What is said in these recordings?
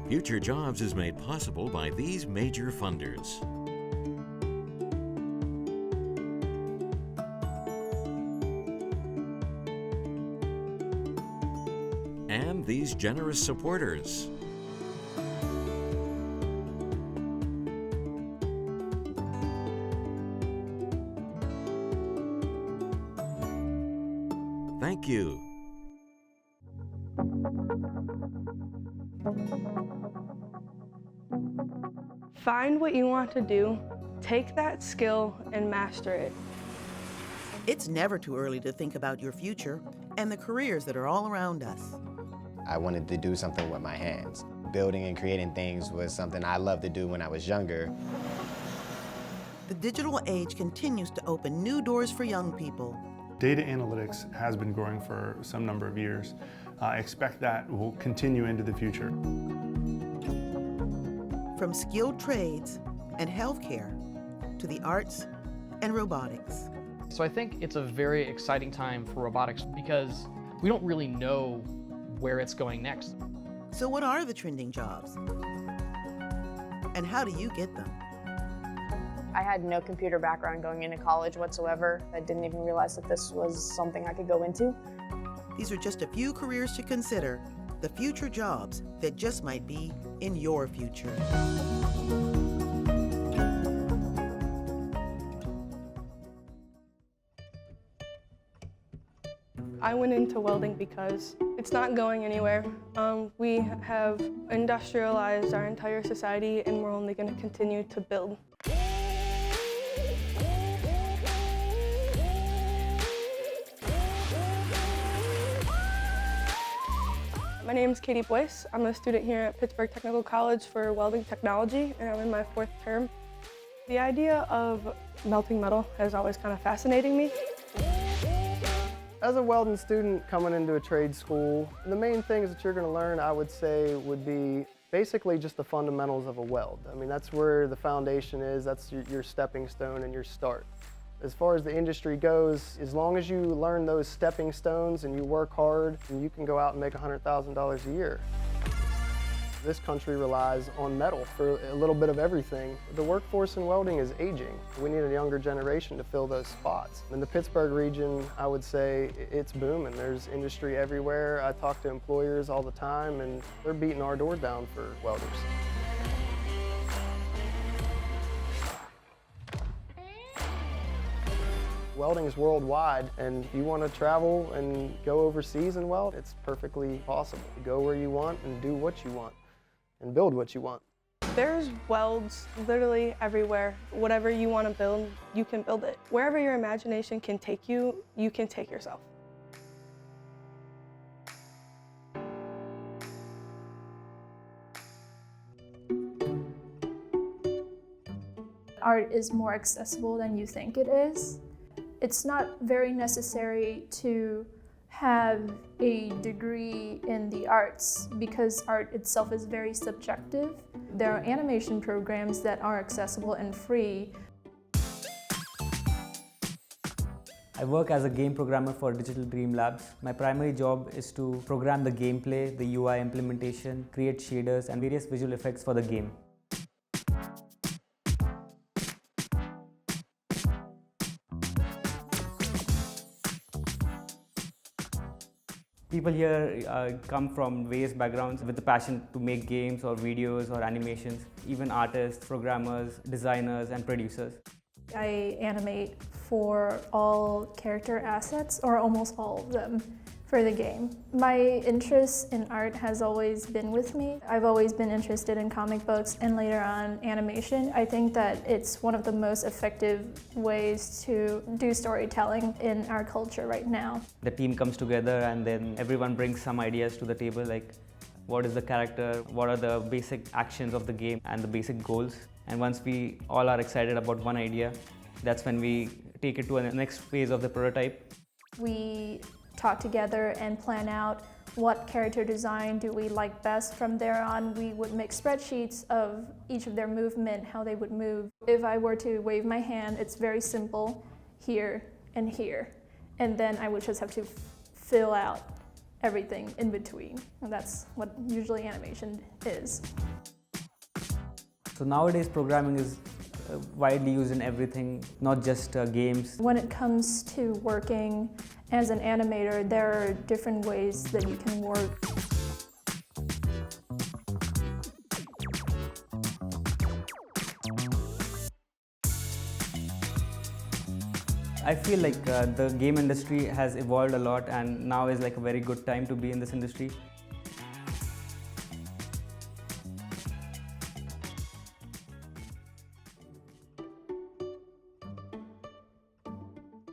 Future Jobs is made possible by these major funders. And these generous supporters. Thank you. Find what you want to do, take that skill and master it. It's never too early to think about your future and the careers that are all around us. I wanted to do something with my hands. Building and creating things was something I loved to do when I was younger. The digital age continues to open new doors for young people. Data analytics has been growing for some number of years. I expect that will continue into the future. From skilled trades and healthcare to the arts and robotics. So I think it's a very exciting time for robotics because we don't really know where it's going next. So what are the trending jobs? And how do you get them? I had no computer background going into college whatsoever. I didn't even realize that this was something I could go into. These are just a few careers to consider, the future jobs that just might be in your future. I went into welding because it's not going anywhere. We have industrialized our entire society and we're only going to continue to build. My name is Katie Boyce. I'm a student here at Pittsburgh Technical College for welding technology, and I'm in my 4th term. The idea of melting metal has always kind of fascinated me. As a welding student coming into a trade school, the main things that you're going to learn, I would say, would be basically just the fundamentals of a weld. I mean, that's where the foundation is, that's your stepping stone and your start. As far as the industry goes, as long as you learn those stepping stones and you work hard, you can go out and make $100,000 a year. This country relies on metal for a little bit of everything. The workforce in welding is aging. We need a younger generation to fill those spots. In the Pittsburgh region, I would say it's booming. There's industry everywhere. I talk to employers all the time and they're beating our door down for welders. Welding is worldwide, and if you want to travel and go overseas and weld, it's perfectly possible. Go where you want and do what you want and build what you want. There's welds literally everywhere. Whatever you want to build, you can build it. Wherever your imagination can take you, you can take yourself. Art is more accessible than you think it is. It's not very necessary to have a degree in the arts because art itself is very subjective. There are animation programs that are accessible and free. I work as a game programmer for Digital Dream Labs. My primary job is to program the gameplay, the UI implementation, create shaders and various visual effects for the game. People here come from various backgrounds with the passion to make games or videos or animations, even artists, programmers, designers and producers. I animate for all character assets, or almost all of them, for the game. My interest in art has always been with me. I've always been interested in comic books and later on animation. I think that it's one of the most effective ways to do storytelling in our culture right now. The team comes together and then everyone brings some ideas to the table, like what is the character, what are the basic actions of the game and the basic goals. And once we all are excited about one idea, that's when we take it to the next phase of the prototype. We talk together and plan out what character design do we like best. From there on, we would make spreadsheets of each of their movement, how they would move. If I were to wave my hand, it's very simple, here and here. And then I would just have to fill out everything in between. And that's what usually animation is. So nowadays programming is widely used in everything, not just games. When it comes to working as an animator, there are different ways that you can work. I feel like the game industry has evolved a lot, and now is like a very good time to be in this industry.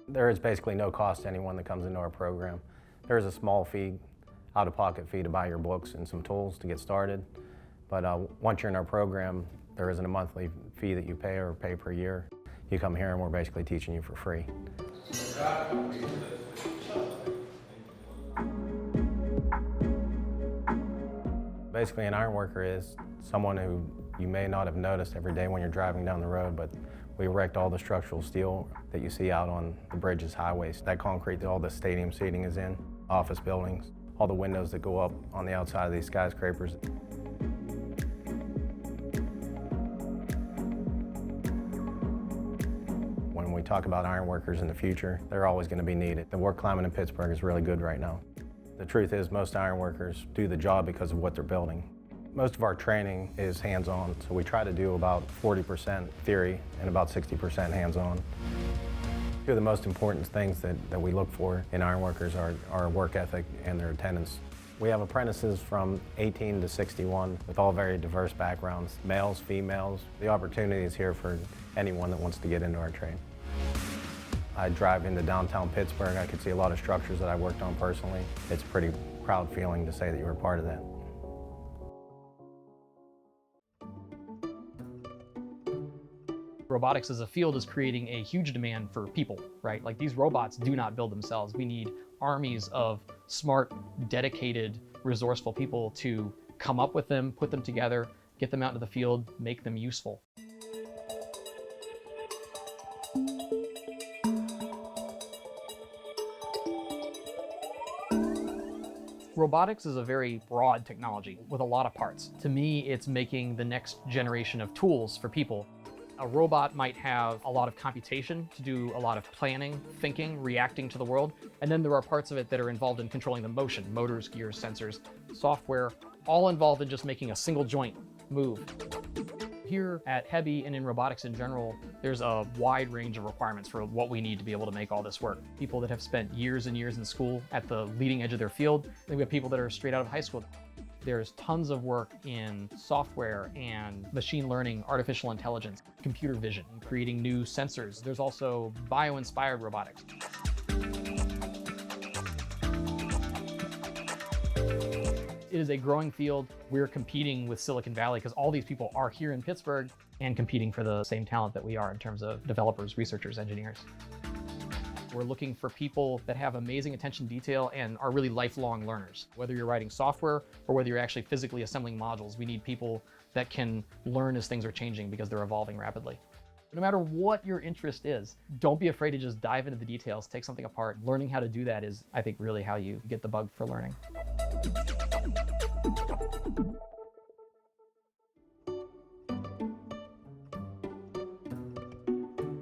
There is basically no cost to anyone that comes into our program. There is a small fee, out-of-pocket fee to buy your books and some tools to get started. But once you're in our program, there isn't a monthly fee that you pay or pay per year. You come here and we're basically teaching you for free. Basically, an ironworker is someone who you may not have noticed every day when you're driving down the road, but we erect all the structural steel that you see out on the bridges, highways, that concrete that all the stadium seating is in, office buildings, all the windows that go up on the outside of these skyscrapers. When we talk about ironworkers in the future, they're always going to be needed. The work climate in Pittsburgh is really good right now. The truth is most ironworkers do the job because of what they're building. Most of our training is hands-on, so we try to do about 40% theory and about 60% hands-on. Two of the most important things that we look for in ironworkers are work ethic and their attendance. We have apprentices from 18 to 61 with all very diverse backgrounds, males, females. The opportunity is here for anyone that wants to get into our trade. I drive into downtown Pittsburgh. I could see a lot of structures that I worked on personally. It's a pretty proud feeling to say that you were part of that. Robotics as a field is creating a huge demand for people, right? Like these robots do not build themselves. We need armies of smart, dedicated, resourceful people to come up with them, put them together, get them out into the field, make them useful. Robotics is a very broad technology with a lot of parts. To me, it's making the next generation of tools for people. A robot might have a lot of computation to do a lot of planning, thinking, reacting to the world, and then there are parts of it that are involved in controlling the motion, motors, gears, sensors, software, all involved in just making a single joint move. Here at HEBI and in robotics in general, there's a wide range of requirements for what we need to be able to make all this work. People that have spent years and years in school at the leading edge of their field, and we have people that are straight out of high school. There's tons of work in software and machine learning, artificial intelligence, computer vision, and creating new sensors. There's also bio-inspired robotics. It is a growing field. We're competing with Silicon Valley because all these people are here in Pittsburgh and competing for the same talent that we are in terms of developers, researchers, engineers. We're looking for people that have amazing attention to detail and are really lifelong learners. Whether you're writing software or whether you're actually physically assembling modules, we need people that can learn as things are changing because they're evolving rapidly. No matter what your interest is, don't be afraid to just dive into the details, take something apart. Learning how to do that is, I think, really how you get the bug for learning.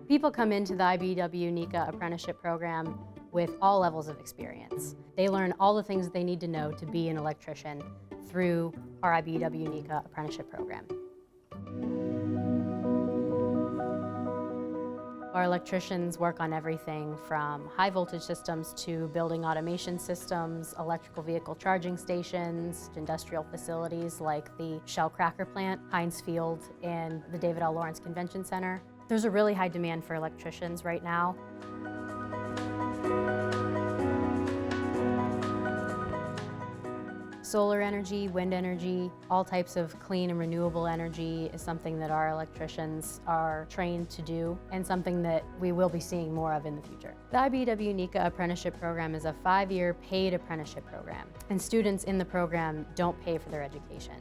People come into the IBEW NECA apprenticeship program with all levels of experience. They learn all the things they need to know to be an electrician through our IBEW NECA apprenticeship program. Our electricians work on everything from high voltage systems to building automation systems, electrical vehicle charging stations, industrial facilities like the Shell Cracker Plant, Heinz Field, and the David L. Lawrence Convention Center. There's a really high demand for electricians right now. Solar energy, wind energy, all types of clean and renewable energy is something that our electricians are trained to do and something that we will be seeing more of in the future. The IBEW NECA apprenticeship program is a 5-year paid apprenticeship program, and students in the program don't pay for their education.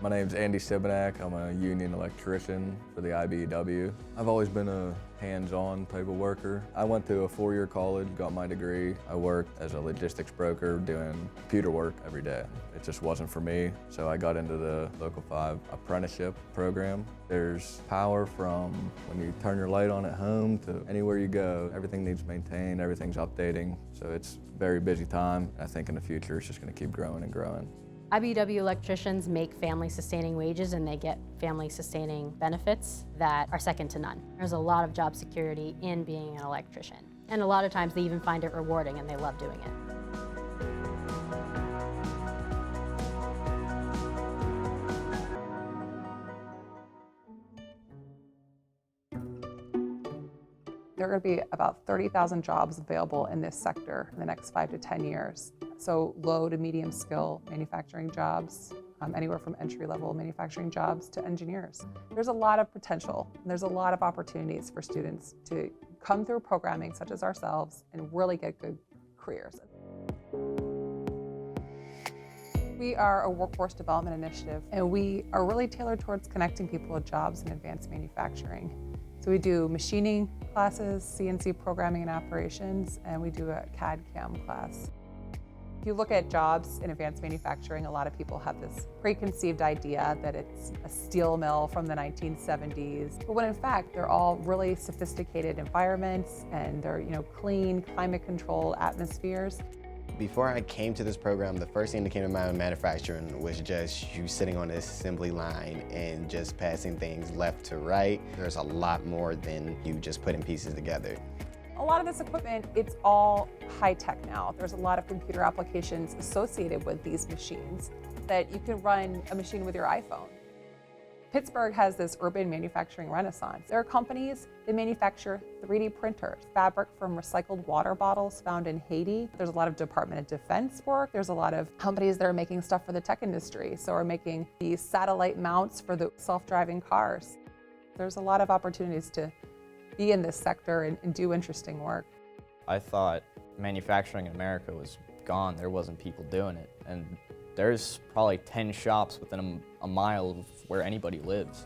My name's Andy Sibanak. I'm a union electrician for the IBEW. I've always been a hands-on type of worker. I went to a 4-year college, got my degree. I worked as a logistics broker doing computer work every day. It just wasn't for me, so I got into the Local 5 apprenticeship program. There's power from when you turn your light on at home to anywhere you go. Everything needs maintained, everything's updating, so it's a very busy time. I think in the future it's just going to keep growing and growing. IBEW electricians make family-sustaining wages and they get family-sustaining benefits that are second to none. There's a lot of job security in being an electrician. And a lot of times they even find it rewarding and they love doing it. There are going to be about 30,000 jobs available in this sector in the next 5 to 10 years. So low to medium skill manufacturing jobs, anywhere from entry-level manufacturing jobs to engineers. There's a lot of potential, and there's a lot of opportunities for students to come through programming such as ourselves and really get good careers. We are a workforce development initiative, and we are really tailored towards connecting people with jobs in advanced manufacturing. So we do machining classes, CNC programming and operations, and we do a CAD/CAM class. If you look at jobs in advanced manufacturing, a lot of people have this preconceived idea that it's a steel mill from the 1970s, but when in fact they're all really sophisticated environments and they're clean, climate-controlled atmospheres. Before I came to this program, the first thing that came to mind with manufacturing was just you sitting on this assembly line and just passing things left to right. There's a lot more than you just putting pieces together. A lot of this equipment, it's all high-tech now. There's a lot of computer applications associated with these machines that you can run a machine with your iPhone. Pittsburgh has this urban manufacturing renaissance. There are companies that manufacture 3D printers, fabric from recycled water bottles found in Haiti. There's a lot of Department of Defense work. There's a lot of companies that are making stuff for the tech industry. So we're making these satellite mounts for the self-driving cars. There's a lot of opportunities to be in this sector and do interesting work. I thought manufacturing in America was gone. There wasn't people doing it. And there's probably 10 shops within a mile of where anybody lives.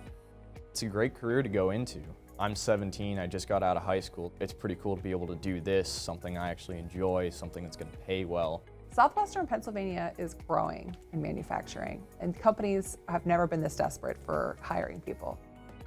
It's a great career to go into. I'm 17, I just got out of high school. It's pretty cool to be able to do this, something I actually enjoy, something that's going to pay well. Southwestern Pennsylvania is growing in manufacturing, and companies have never been this desperate for hiring people.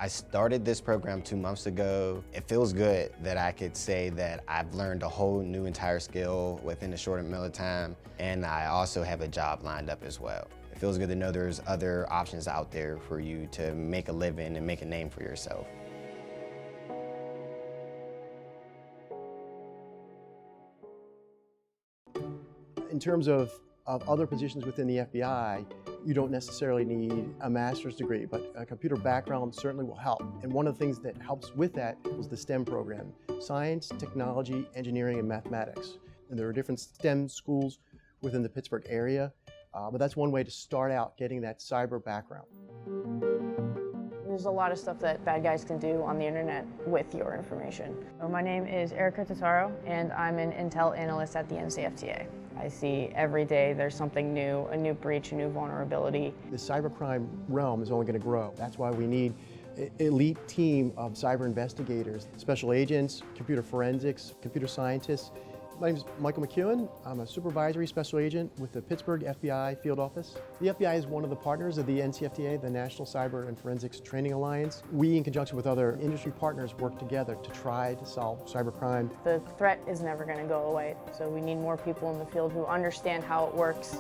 I started this program 2 months ago. It feels good that I could say that I've learned a whole new entire skill within a short amount of time, and I also have a job lined up as well. It feels good to know there's other options out there for you to make a living and make a name for yourself. In terms of other positions within the FBI, you don't necessarily need a master's degree, but a computer background certainly will help. And one of the things that helps with that was the STEM program: science, technology, engineering, and mathematics. And there are different STEM schools within the Pittsburgh area, but that's one way to start out getting that cyber background. There's a lot of stuff that bad guys can do on the internet with your information. So my name is Erica Totaro, and I'm an Intel analyst at the NCFTA. I see every day there's something new, a new breach, a new vulnerability. The cybercrime realm is only going to grow. That's why we need an elite team of cyber investigators, special agents, computer forensics, computer scientists. My name is Michael McEwen. I'm a supervisory special agent with the Pittsburgh FBI field office. The FBI is one of the partners of the NCFTA, the National Cyber and Forensics Training Alliance. We, in conjunction with other industry partners, work together to try to solve cybercrime. The threat is never going to go away, so we need more people in the field who understand how it works.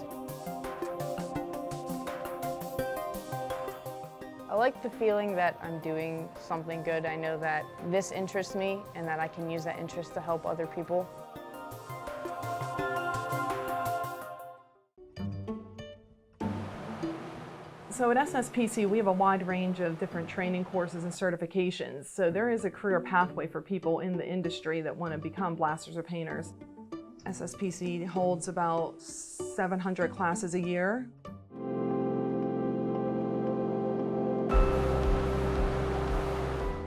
I like the feeling that I'm doing something good. I know that this interests me and that I can use that interest to help other people. So at SSPC, we have a wide range of different training courses and certifications. So there is a career pathway for people in the industry that want to become blasters or painters. SSPC holds about 700 classes a year.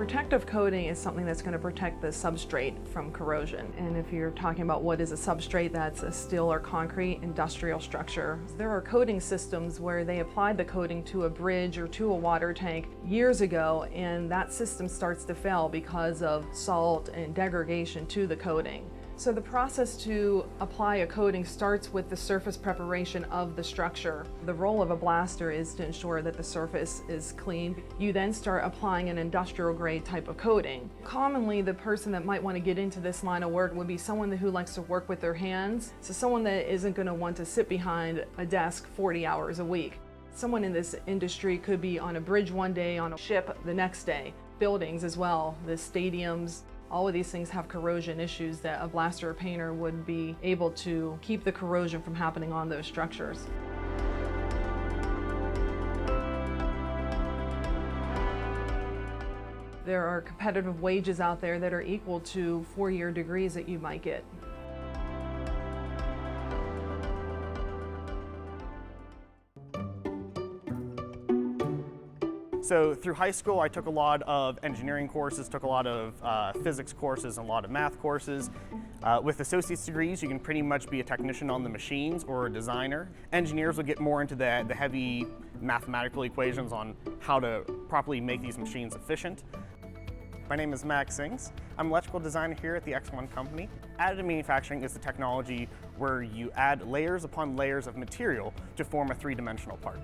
Protective coating is something that's going to protect the substrate from corrosion. And if you're talking about what is a substrate, that's a steel or concrete industrial structure. There are coating systems where they applied the coating to a bridge or to a water tank years ago, and that system starts to fail because of salt and degradation to the coating. So the process to apply a coating starts with the surface preparation of the structure. The role of a blaster is to ensure that the surface is clean. You then start applying an industrial grade type of coating. Commonly, the person that might want to get into this line of work would be someone who likes to work with their hands. So someone that isn't going to want to sit behind a desk 40 hours a week. Someone in this industry could be on a bridge one day, on a ship the next day. Buildings as well, the stadiums. All of these things have corrosion issues that a blaster or painter would be able to keep the corrosion from happening on those structures. There are competitive wages out there that are equal to four-year degrees that you might get. So through high school, I took a lot of engineering courses, took a lot of physics courses, and a lot of math courses. With associate's degrees, you can pretty much be a technician on the machines or a designer. Engineers will get more into the heavy mathematical equations on how to properly make these machines efficient. My name is Max Sings. I'm an electrical designer here at the X1 company. Additive manufacturing is the technology where you add layers upon layers of material to form a three-dimensional part.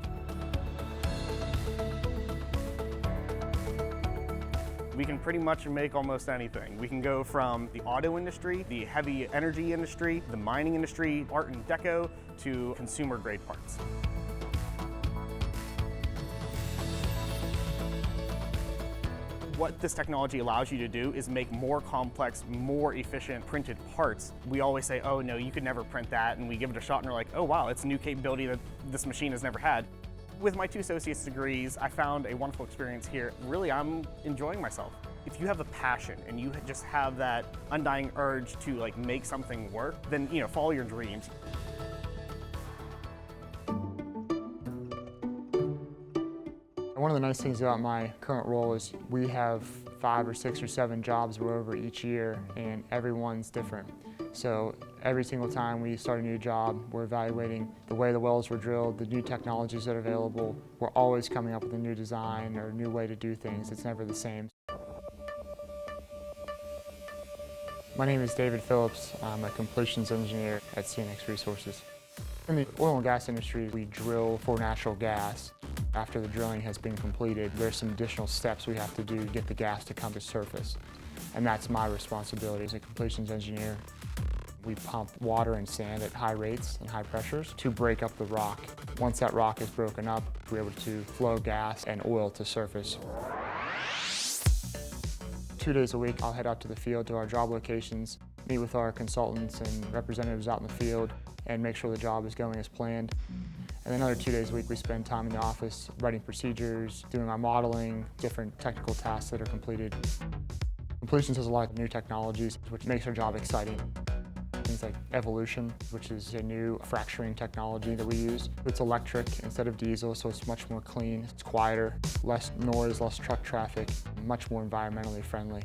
We can pretty much make almost anything. We can go from the auto industry, the heavy energy industry, the mining industry, art and deco, to consumer grade parts. What this technology allows you to do is make more complex, more efficient printed parts. We always say, oh no, you could never print that, and we give it a shot and we're like, oh wow, it's a new capability that this machine has never had. With my 2 associate's degrees, I found a wonderful experience here. Really, I'm enjoying myself. If you have a passion and you just have that undying urge to make something work, then follow your dreams. One of the nice things about my current role is we have 5 or 6 or 7 jobs we're over each year, and everyone's different. So every single time we start a new job, we're evaluating the way the wells were drilled, the new technologies that are available. We're always coming up with a new design or a new way to do things. It's never the same. My name is David Phillips. I'm a completions engineer at CNX Resources. In the oil and gas industry, we drill for natural gas. After the drilling has been completed, there's some additional steps we have to do to get the gas to come to surface. And that's my responsibility as a completions engineer. We pump water and sand at high rates and high pressures to break up the rock. Once that rock is broken up, we're able to flow gas and oil to surface. 2 days a week, I'll head out to the field to our job locations, meet with our consultants and representatives out in the field, and make sure the job is going as planned. And then another 2 days a week, we spend time in the office writing procedures, doing our modeling, different technical tasks that are completed. Completions has a lot of new technologies, which makes our job exciting. Things like Evolution, which is a new fracturing technology that we use. It's electric instead of diesel, so it's much more clean. It's quieter, less noise, less truck traffic, much more environmentally friendly.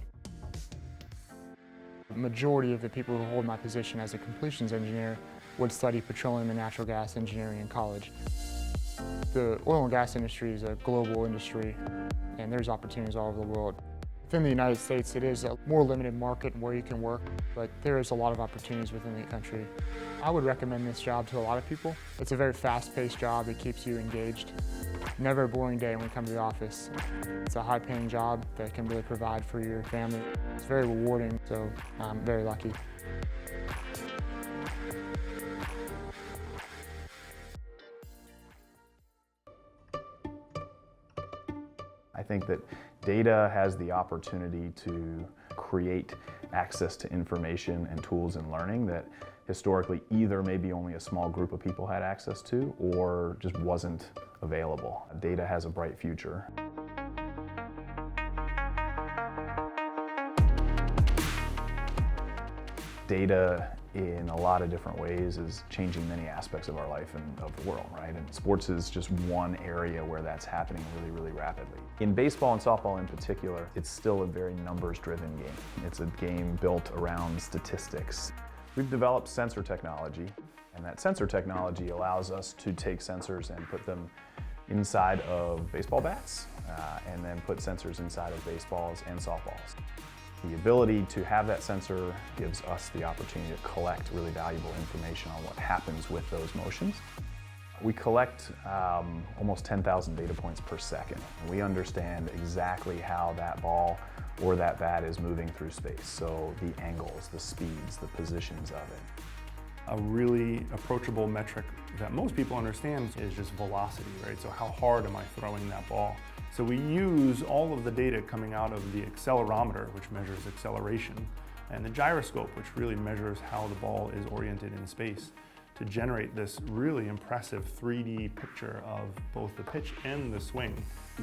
The majority of the people who hold my position as a completions engineer would study petroleum and natural gas engineering in college. The oil and gas industry is a global industry, and there's opportunities all over the world. Within the United States, it is a more limited market where you can work, but there is a lot of opportunities within the country. I would recommend this job to a lot of people. It's a very fast-paced job. It keeps you engaged. Never a boring day when you come to the office. It's a high-paying job that can really provide for your family. It's very rewarding, so I'm very lucky. I think that data has the opportunity to create access to information and tools and learning that historically either maybe only a small group of people had access to or just wasn't available. Data has a bright future. Data in a lot of different ways is changing many aspects of our life and of the world, right? And sports is just one area where that's happening really, really rapidly. In baseball and softball in particular, it's still a very numbers-driven game. It's a game built around statistics. We've developed sensor technology, and that sensor technology allows us to take sensors and put them inside of baseball bats, and then put sensors inside of baseballs and softballs. The ability to have that sensor gives us the opportunity to collect really valuable information on what happens with those motions. We collect almost 10,000 data points per second, and we understand exactly how that ball or that bat is moving through space. So the angles, the speeds, the positions of it. A really approachable metric that most people understand is just velocity, right? So how hard am I throwing that ball? So we use all of the data coming out of the accelerometer, which measures acceleration, and the gyroscope, which really measures how the ball is oriented in space, to generate this really impressive 3D picture of both the pitch and the swing.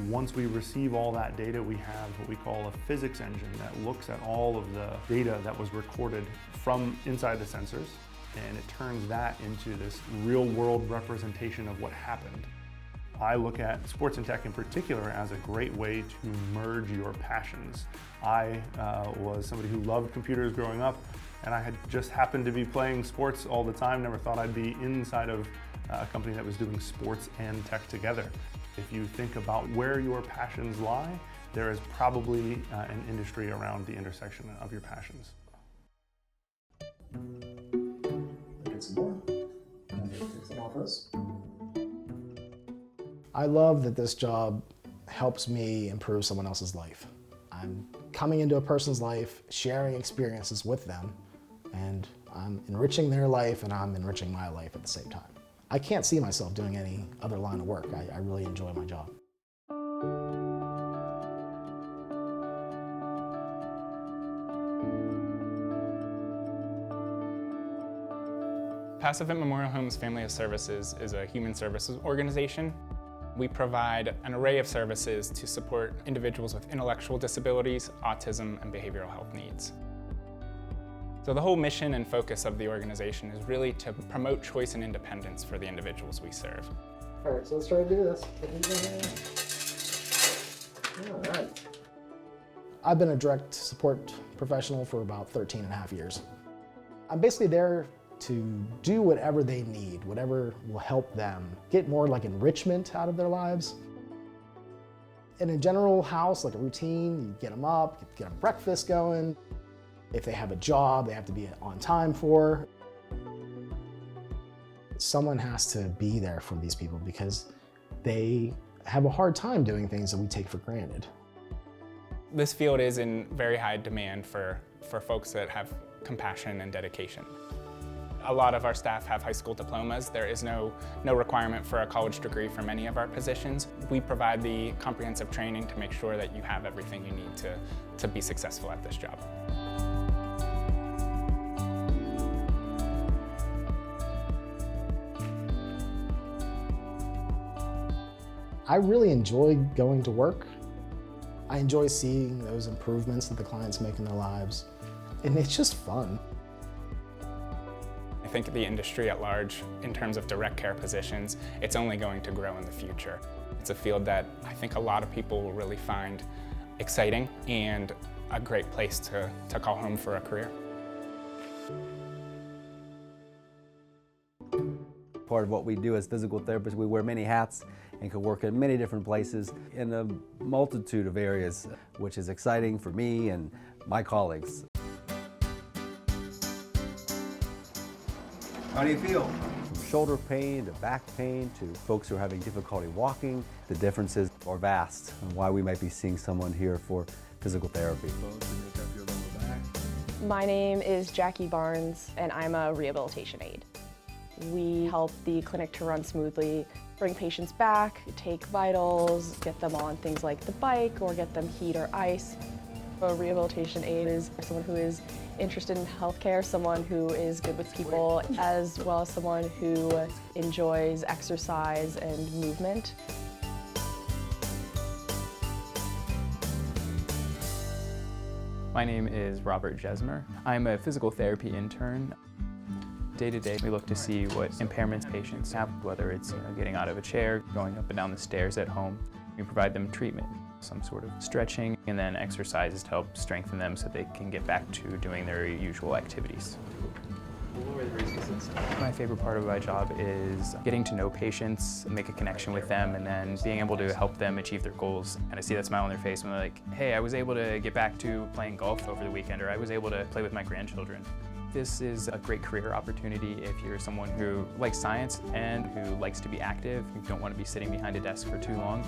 Once we receive all that data, we have what we call a physics engine that looks at all of the data that was recorded from inside the sensors, and it turns that into this real-world representation of what happened. I look at sports and tech in particular as a great way to merge your passions. I was somebody who loved computers growing up, and I had just happened to be playing sports all the time, never thought I'd be inside of a company that was doing sports and tech together. If you think about where your passions lie, there is probably an industry around the intersection of your passions. Get some more. Take some off this. I love that this job helps me improve someone else's life. I'm coming into a person's life, sharing experiences with them, and I'm enriching their life and I'm enriching my life at the same time. I can't see myself doing any other line of work. I really enjoy my job. Passive Event Memorial Homes Family of Services is a human services organization. We provide an array of services to support individuals with intellectual disabilities, autism, and behavioral health needs. So the whole mission and focus of the organization is really to promote choice and independence for the individuals we serve. All right, so let's try to do this. All right. I've been a direct support professional for about 13 and a half years. I'm basically there to do whatever they need, whatever will help them get more like enrichment out of their lives. In a general house, like a routine, you get them up, get them breakfast going. If they have a job, they have to be on time for. Someone has to be there for these people because they have a hard time doing things that we take for granted. This field is in very high demand for folks that have compassion and dedication. A lot of our staff have high school diplomas. There is no requirement for a college degree for many of our positions. We provide the comprehensive training to make sure that you have everything you need to be successful at this job. I really enjoy going to work. I enjoy seeing those improvements that the clients make in their lives, and it's just fun. I think the industry at large, in terms of direct care positions, it's only going to grow in the future. It's a field that I think a lot of people will really find exciting and a great place to call home for a career. Part of what we do as physical therapists, we wear many hats and can work in many different places in a multitude of areas, which is exciting for me and my colleagues. How do you feel? From shoulder pain to back pain to folks who are having difficulty walking, the differences are vast and why we might be seeing someone here for physical therapy. My name is Jackie Barnes and I'm a rehabilitation aide. We help the clinic to run smoothly, bring patients back, take vitals, get them on things like the bike or get them heat or ice. A rehabilitation aide is someone who is interested in healthcare, someone who is good with people, as well as someone who enjoys exercise and movement. My name is Robert Jesmer. I'm a physical therapy intern. Day to day, we look to see what impairments patients have, whether it's getting out of a chair, going up and down the stairs at home. We provide them treatment, some sort of stretching, and then exercises to help strengthen them so they can get back to doing their usual activities. My favorite part of my job is getting to know patients, make a connection with them, and then being able to help them achieve their goals. And I see that smile on their face when they're like, hey, I was able to get back to playing golf over the weekend, or I was able to play with my grandchildren. This is a great career opportunity if you're someone who likes science and who likes to be active. You don't want to be sitting behind a desk for too long.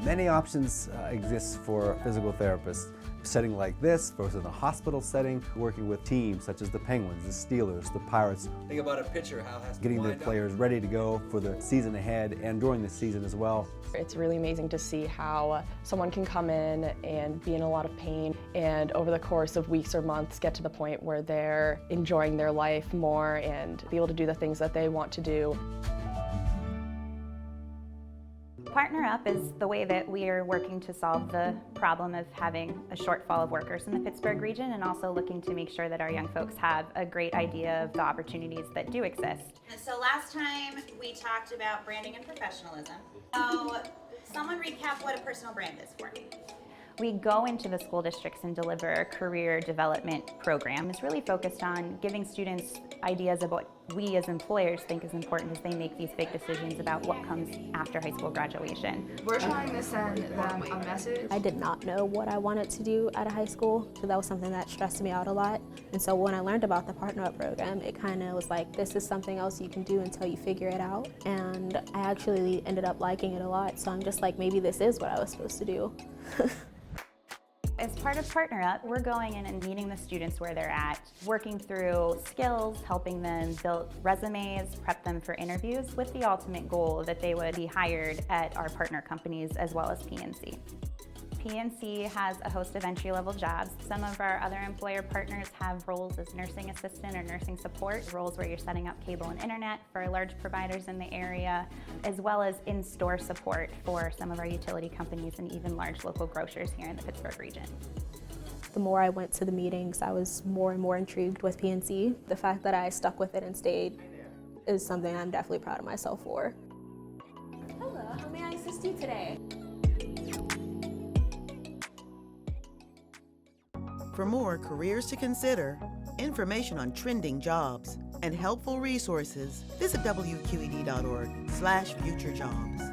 Many options exist for physical therapists. A setting like this versus in a hospital setting, working with teams such as the Penguins, the Steelers, the Pirates. Think about a pitcher, how it has to getting the players ready to go for the season ahead and during the season as well. It's really amazing to see how someone can come in and be in a lot of pain and over the course of weeks or months get to the point where they're enjoying their life more and be able to do the things that they want to do. Partner Up is the way that we are working to solve the problem of having a shortfall of workers in the Pittsburgh region, and also looking to make sure that our young folks have a great idea of the opportunities that do exist. So last time we talked about branding and professionalism. So someone recap what a personal brand is for me. We go into the school districts and deliver a career development program. It's really focused on giving students ideas of what we as employers think is important as they make these big decisions about what comes after high school graduation. We're trying to send them a message. I did not know what I wanted to do out of high school, so that was something that stressed me out a lot. And so when I learned about the Partner Up program, it kind of was like, this is something else you can do until you figure it out. And I actually ended up liking it a lot, so I'm just like, maybe this is what I was supposed to do. As part of Partner Up, we're going in and meeting the students where they're at, working through skills, helping them build resumes, prep them for interviews, with the ultimate goal that they would be hired at our partner companies as well as PNC. PNC has a host of entry-level jobs. Some of our other employer partners have roles as nursing assistant or nursing support, roles where you're setting up cable and internet for large providers in the area, as well as in-store support for some of our utility companies and even large local grocers here in the Pittsburgh region. The more I went to the meetings, I was more and more intrigued with PNC. The fact that I stuck with it and stayed is something I'm definitely proud of myself for. Hello, how may I assist you today? For more careers to consider, information on trending jobs, and helpful resources, visit WQED.org/futurejobs.